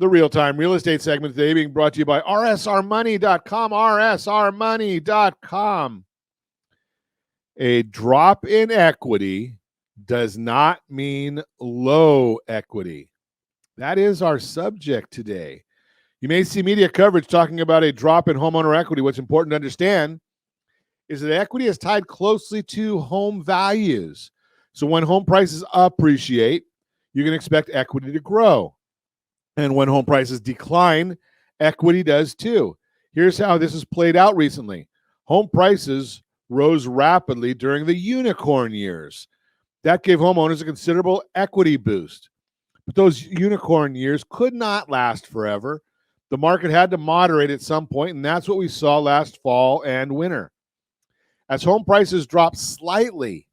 The real-time real estate segment today being brought to you by rsrmoney.com, rsrmoney.com. A drop in equity does not mean low equity. That is our subject today. You may see media coverage talking about a drop in homeowner equity. What's important to understand is that equity is tied closely to home values. So when home prices appreciate, you can expect equity to grow. And when home prices decline, equity does too. Here's how this has played out recently. Home prices rose rapidly during the unicorn years. That gave homeowners a considerable equity boost. But those unicorn years could not last forever. The market had to moderate at some point, and that's what we saw last fall and winter. As home prices dropped slightly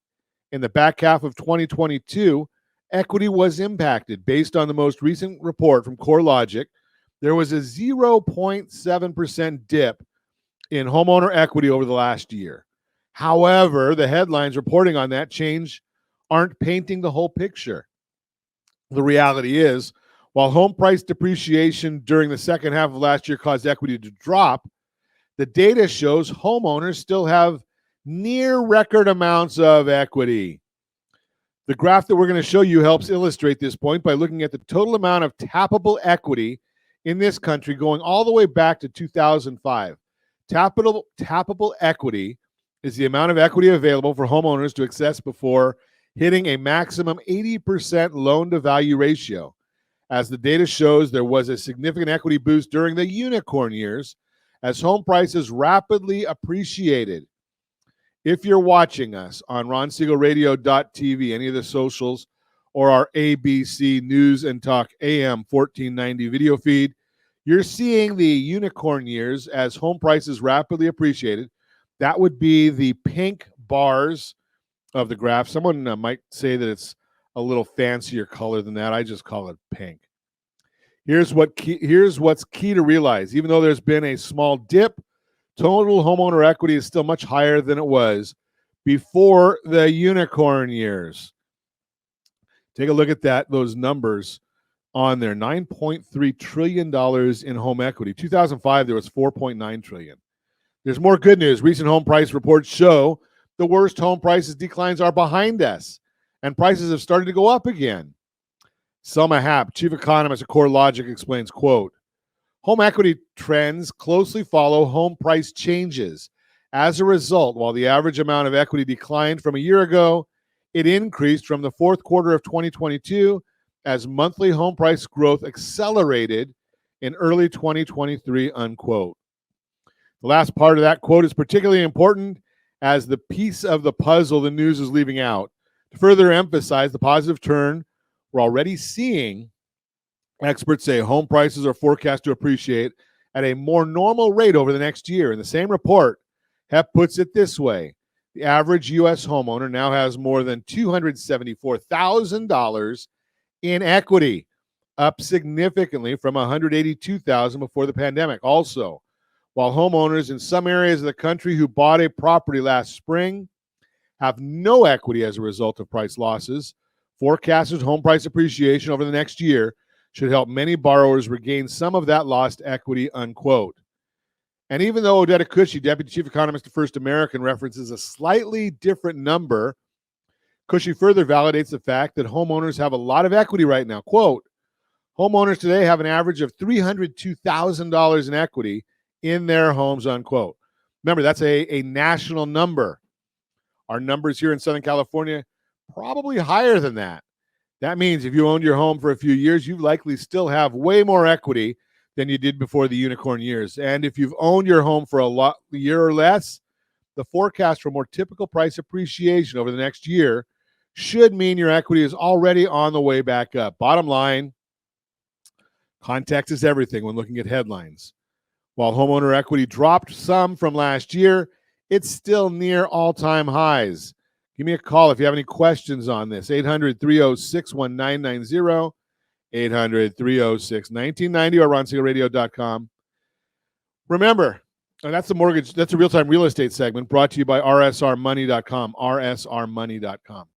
in the back half of 2022, equity was impacted. Based on the most recent report from CoreLogic, there was a 0.7% dip in homeowner equity over the last year. However, the headlines reporting on that change aren't painting the whole picture. The reality is, while home price depreciation during the second half of last year caused equity to drop, the data shows homeowners still have near record amounts of equity. The graph that we're going to show you helps illustrate this point by looking at the total amount of tappable equity in this country going all the way back to 2005. Tappable equity is the amount of equity available for homeowners to access before hitting a maximum 80% loan-to-value ratio. As the data shows, there was a significant equity boost during the unicorn years as home prices rapidly appreciated. If you're watching us on ronsiegelradio.tv, any of the socials, or our ABC News and Talk AM 1490 video feed, you're seeing the unicorn years as home prices rapidly appreciated. That would be the pink bars of the graph. Someone might say that it's a little fancier color than that. I just call it pink. Here's what's key to realize. Even though there's been a small dip, total homeowner equity is still much higher than it was before the unicorn years. Take a look at those numbers on there. $9.3 trillion in home equity. 2005, there was $4.9 trillion. There's more good news. Recent home price reports show the worst home prices declines are behind us, and prices have started to go up again. Selma Happ, chief economist at CoreLogic, explains, quote, home equity trends closely follow home price changes. As a result, while the average amount of equity declined from a year ago, it increased from the fourth quarter of 2022 as monthly home price growth accelerated in early 2023, unquote. The last part of that quote is particularly important as the piece of the puzzle the news is leaving out. To further emphasize the positive turn we're already seeing, experts say home prices are forecast to appreciate at a more normal rate over the next year. In the same report, HEP puts it this way. The average U.S. homeowner now has more than $274,000 in equity, up significantly from $182,000 before the pandemic. Also, while homeowners in some areas of the country who bought a property last spring have no equity as a result of price losses, forecasted home price appreciation over the next year should help many borrowers regain some of that lost equity, unquote. And even though Odetta Cushy, deputy chief economist at First American, references a slightly different number, Cushy further validates the fact that homeowners have a lot of equity right now. Quote, homeowners today have an average of $302,000 in equity in their homes, unquote. Remember, that's a national number. Our numbers here in Southern California, probably higher than that. That means if you owned your home for a few years, you likely still have way more equity than you did before the unicorn years. And if you've owned your home for a year or less, the forecast for more typical price appreciation over the next year should mean your equity is already on the way back up. Bottom line, context is everything when looking at headlines. While homeowner equity dropped some from last year, it's still near all-time highs. Give me a call if you have any questions on this. 800-306-1990, 800-306-1990, or ronsiegelradio.com. Remember, that's a real-time real estate segment brought to you by rsrmoney.com, rsrmoney.com.